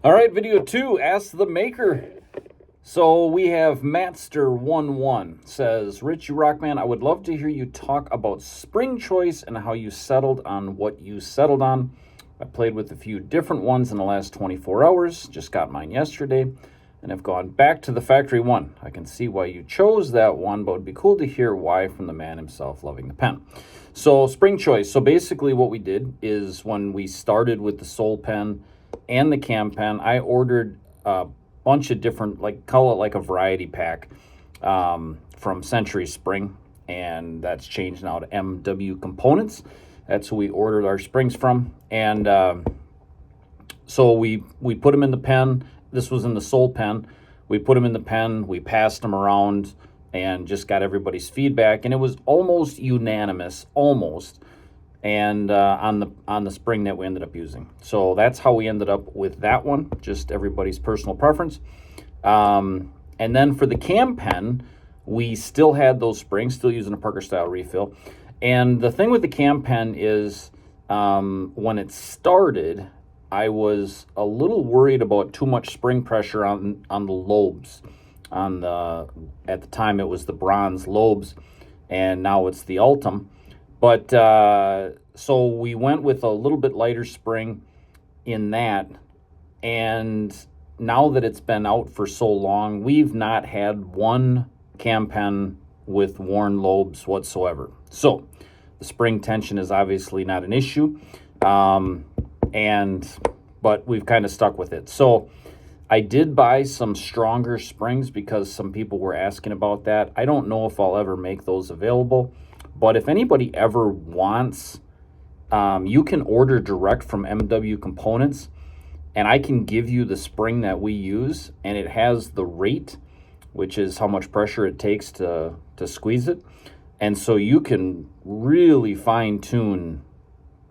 All right, video 2, Ask the Maker. So we have Matster11 says, Rich, you rock man, I would love to hear you talk about spring choice and how you settled on what you settled on. I played with a few different ones in the last 24 hours, just got mine yesterday, and have gone back to the factory one. I can see why you chose that one, but it would be cool to hear why from the man himself loving the pen. So spring choice. So basically what we did is when we started with the Soul pen and the Cam pen, I ordered a bunch of different, call it like a variety pack from Century Spring, and that's changed now to MW Components. That's who we ordered our springs from. And so we put them in the pen. This was in the Soul pen. We put them in the pen. We passed them around and just got everybody's feedback. And it was almost unanimous, and on the spring that we ended up using. So that's how we ended up with that one, just everybody's personal preference. And then for the Cam pen, we still had those springs, still using a Parker style refill. And the thing with the Cam pen is when it started, I was a little worried about too much spring pressure on the lobes. At the time it was the bronze lobes, and now it's the Ultem. But so we went with a little bit lighter spring in that, and now that it's been out for so long, we've not had one Cam pen with worn lobes whatsoever. So the spring tension is obviously not an issue, but we've kind of stuck with it. So I did buy some stronger springs because some people were asking about that. I don't know if I'll ever make those available. But if anybody ever wants, you can order direct from MW Components, and I can give you the spring that we use, and it has the rate, which is how much pressure it takes to squeeze it. And so you can really fine tune,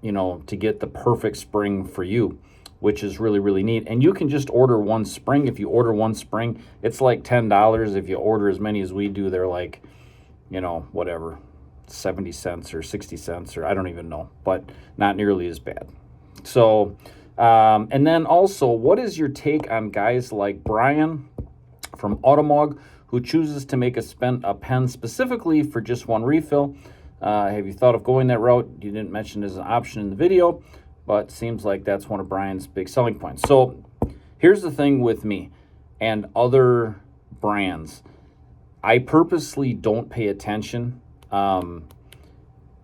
to get the perfect spring for you, which is really, really neat. And you can just order one spring. If you order one spring, it's like $10. If you order as many as we do, they're like, whatever, 70 cents or 60 cents, or I don't even know, but not nearly as bad. So, and then also, what is your take on guys like Brian from Automog, who chooses to make a pen specifically for just one refill? Have you thought of going that route? You didn't mention it as an option in the video, but seems like that's one of Brian's big selling points. So here's the thing with me and other brands. I purposely don't pay attention. The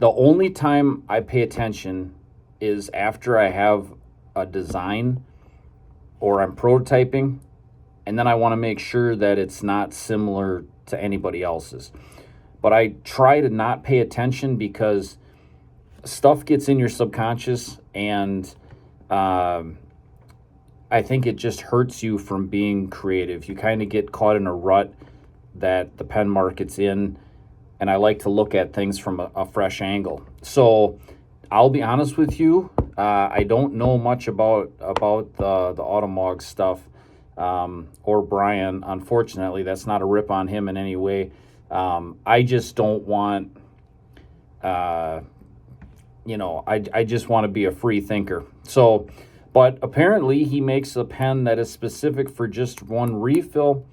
only time I pay attention is after I have a design or I'm prototyping, and then I want to make sure that it's not similar to anybody else's. But I try to not pay attention because stuff gets in your subconscious, and I think it just hurts you from being creative. You kind of get caught in a rut that the pen market's in, and I like to look at things from a fresh angle. So I'll be honest with you, I don't know much about the Automog stuff, or Brian. Unfortunately, that's not a rip on him in any way. I just don't want, I just want to be a free thinker. So, but apparently he makes a pen that is specific for just one refill.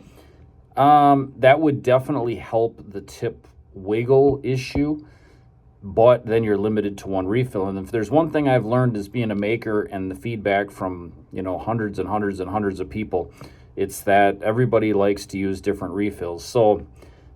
That would definitely help the tip wiggle issue, but then you're limited to one refill. And if there's one thing I've learned as being a maker and the feedback from, hundreds and hundreds and hundreds of people, it's that everybody likes to use different refills. So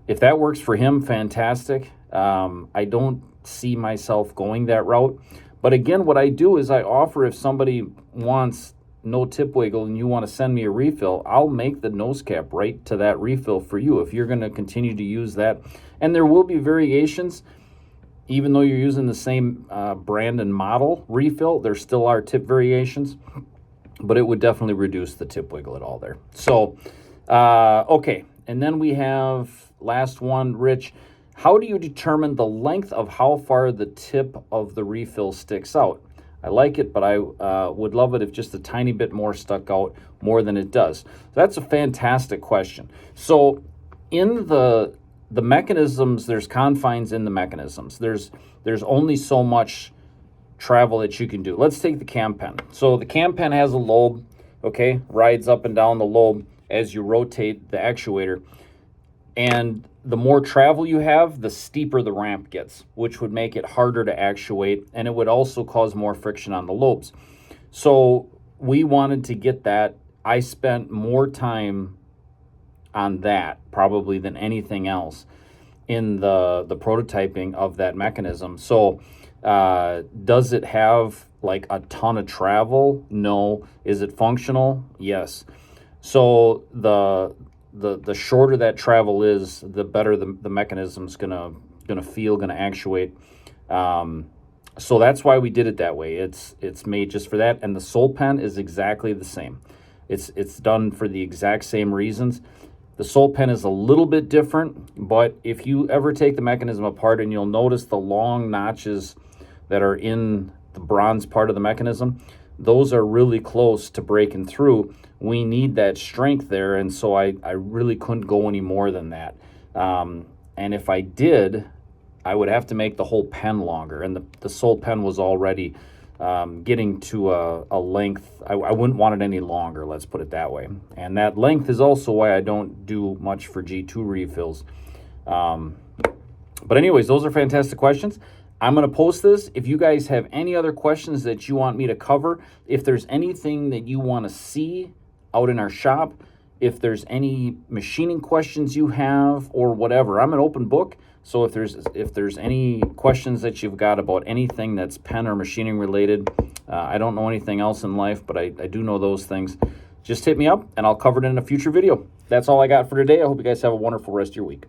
if that works for him, fantastic. I don't see myself going that route. But again, what I do is I offer, if somebody wants no tip wiggle and you want to send me a refill, I'll make the nose cap right to that refill for you if you're going to continue to use that. And there will be variations. Even though you're using the same brand and model refill, there still are tip variations, but it would definitely reduce the tip wiggle at all there. So, okay. And then we have last one, Rich. How do you determine the length of how far the tip of the refill sticks out? I like it, but I would love it if just a tiny bit more stuck out more than it does. So that's a fantastic question. So in the mechanisms, there's confines in the mechanisms. There's only so much travel that you can do. Let's take the Cam pen. So the Cam pen has a lobe okay, rides up and down the lobe as you rotate the actuator. And the more travel you have, the steeper the ramp gets, which would make it harder to actuate, and it would also cause more friction on the lobes. So we wanted to get that. I spent more time on that probably than anything else in the prototyping of that mechanism. So does it have like a ton of travel? No. Is it functional? Yes. So the shorter that travel is, the better the mechanism's gonna feel, gonna actuate. So that's why we did it that way. It's made just for that, and the Soul Pen is exactly the same. It's done for the exact same reasons. The Soul Pen is a little bit different, but if you ever take the mechanism apart, and you'll notice the long notches that are in the bronze part of the mechanism, those are really close to breaking through. We need that strength there, and so I really couldn't go any more than that. And if I did, I would have to make the whole pen longer, and the Soul Pen was already getting to a length. I wouldn't want it any longer, let's put it that way. And that length is also why I don't do much for G2 refills. But anyways, those are fantastic questions. I'm going to post this. If you guys have any other questions that you want me to cover, if there's anything that you want to see out in our shop, if there's any machining questions you have or whatever, I'm an open book. So if there's any questions that you've got about anything that's pen or machining related, I don't know anything else in life, but I do know those things. Just hit me up and I'll cover it in a future video. That's all I got for today. I hope you guys have a wonderful rest of your week.